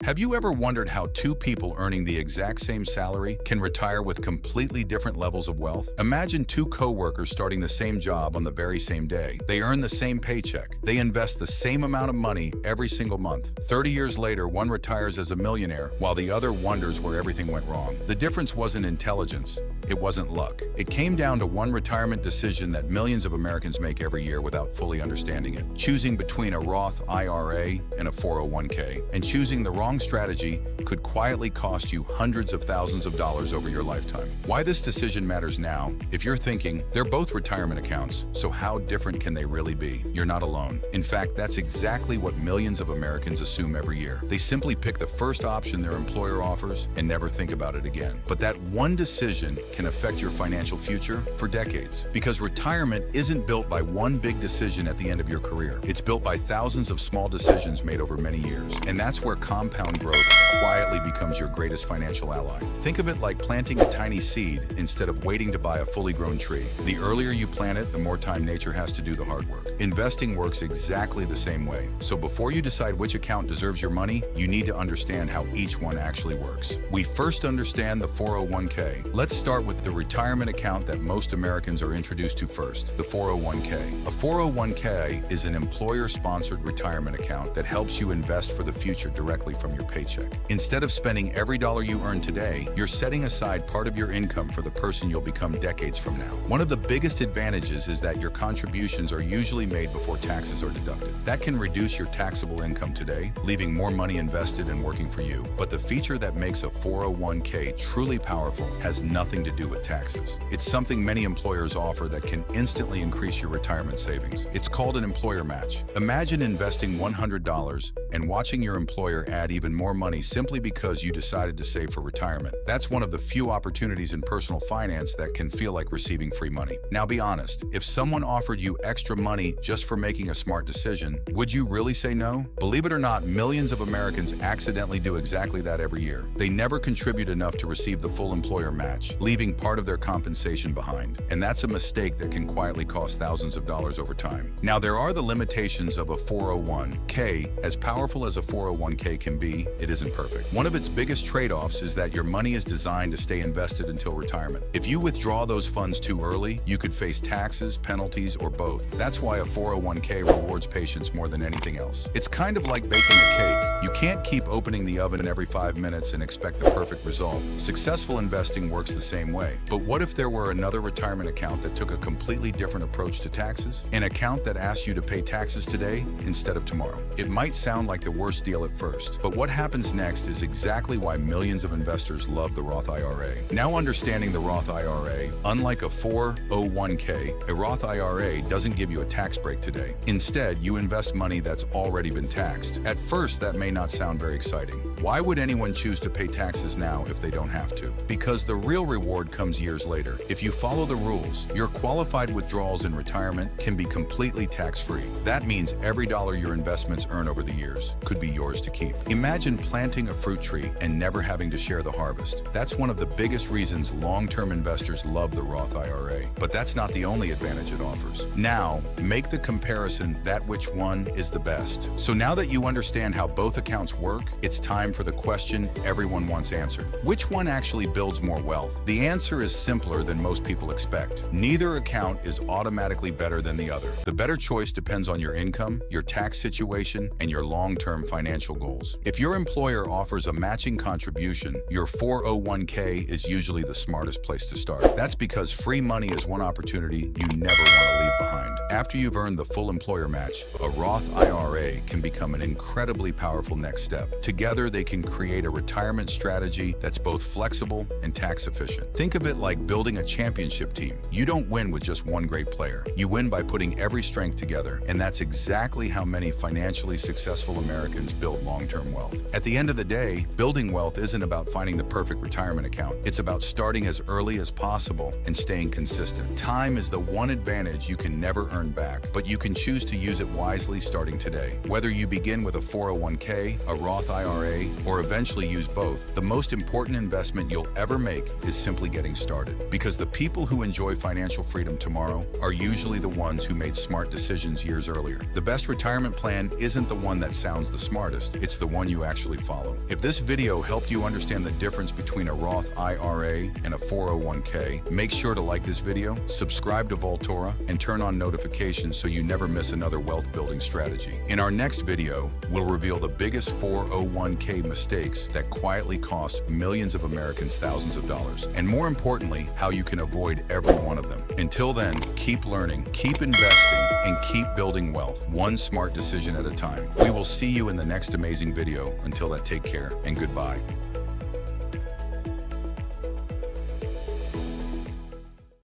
Have you ever wondered how two people earning the exact same salary can retire with completely different levels of wealth? Imagine two co-workers starting the same job on the very same day. They earn the same paycheck. They invest the same amount of money every single month. 30 years later, one retires as a millionaire while the other wonders where everything went wrong. The difference wasn't intelligence. It wasn't luck. It came down to one retirement decision that millions of Americans make every year without fully understanding it. Choosing between a Roth IRA and a 401k. And choosing the wrong strategy could quietly cost you hundreds of thousands of dollars over your lifetime. Why this decision matters now? If you're thinking, they're both retirement accounts, so how different can they really be? You're not alone. In fact, that's exactly what millions of Americans assume every year. They simply pick the first option their employer offers and never think about it again. But that one decision can affect your financial future for decades. Because retirement isn't built by one big decision at the end of your career. It's built by thousands of small decisions made over many years. And that's where compound growth quietly becomes your greatest financial ally. Think of it like planting a tiny seed instead of waiting to buy a fully grown tree. The earlier you plant it, the more time nature has to do the hard work. Investing works exactly the same way. So before you decide which account deserves your money, you need to understand how each one actually works. We first understand the 401k. Let's start with the retirement account that most Americans are introduced to first, the 401k. A 401k is an employer-sponsored retirement account that helps you invest for the future directly from your paycheck. Instead of spending every dollar you earn today, you're setting aside part of your income for the person you'll become decades from now. One of the biggest advantages is that your contributions are usually made before taxes are deducted. That can reduce your taxable income today, leaving more money invested and working for you. But the feature that makes a 401k truly powerful has nothing to do with taxes. It's something many employers offer that can instantly increase your retirement savings. It's called an employer match. Imagine investing $100 and watching your employer add even more money simply because you decided to save for retirement. That's one of the few opportunities in personal finance that can feel like receiving free money. Now be honest, if someone offered you extra money just for making a smart decision, would you really say no? Believe it or not, millions of Americans accidentally do exactly that every year. They never contribute enough to receive the full employer match, leaving part of their compensation behind. And that's a mistake that can quietly cost thousands of dollars over time. Now, there are the limitations of a 401k. As powerful as a 401k can be, it isn't perfect. One of its biggest trade-offs is that your money is designed to stay invested until retirement. If you withdraw those funds too early, you could face taxes, penalties, or both. That's why a 401k rewards patience more than anything else. It's kind of like baking a cake. You can't keep opening the oven every 5 minutes and expect the perfect result. Successful investing works the same way. But what if there were another retirement account that took a completely different approach to taxes? An account that asks you to pay taxes today instead of tomorrow. It might sound like the worst deal at first, but what happens next is exactly why millions of investors love the Roth IRA. Now understanding the Roth IRA, unlike a 401k, a Roth IRA doesn't give you a tax break today. Instead, you invest money that's already been taxed. At first, that may not sound very exciting. Why would anyone choose to pay taxes now if they don't have to? Because the real reward comes years later. If you follow the rules, your qualified withdrawals in retirement can be completely tax-free. That means every dollar your investments earn over the years could be yours to keep. Imagine planting a fruit tree and never having to share the harvest. That's one of the biggest reasons long-term investors love the Roth IRA. But that's not the only advantage it offers. Now, make the comparison that which one is the best. So now that you understand how both accounts work, it's time for the question everyone wants answered. Which one actually builds more wealth? The answer is simpler than most people expect. Neither account is automatically better than the other. The better choice depends on your income, your tax situation, and your long-term financial goals. If your employer offers a matching contribution, your 401k is usually the smartest place to start. That's because free money is one opportunity you never want to leave behind. After you've earned the full employer match, a Roth IRA can become an incredibly powerful next step. Together, they can create a retirement strategy that's both flexible and tax efficient. Think of it like building a championship team. You don't win with just one great player. You win by putting every strength together, and that's exactly how many financially successful Americans build long-term wealth. At the end of the day, building wealth isn't about finding the perfect retirement account. It's about starting as early as possible and staying consistent. Time is the one advantage you can can never earn back, but you can choose to use it wisely starting today. Whether you begin with a 401k, a Roth IRA, or eventually use both, the most important investment you'll ever make is simply getting started. Because the people who enjoy financial freedom tomorrow are usually the ones who made smart decisions years earlier. The best retirement plan isn't the one that sounds the smartest, it's the one you actually follow. If this video helped you understand the difference between a Roth IRA and a 401k, make sure to like this video, subscribe to Vaultora, and turn on notifications so you never miss another wealth building strategy. In our next video, we'll reveal the biggest 401k mistakes that quietly cost millions of Americans thousands of dollars, and more importantly, how you can avoid every one of them. Until then, keep learning, keep investing, and keep building wealth, one smart decision at a time. We will see you in the next amazing video. Until then, take care and goodbye.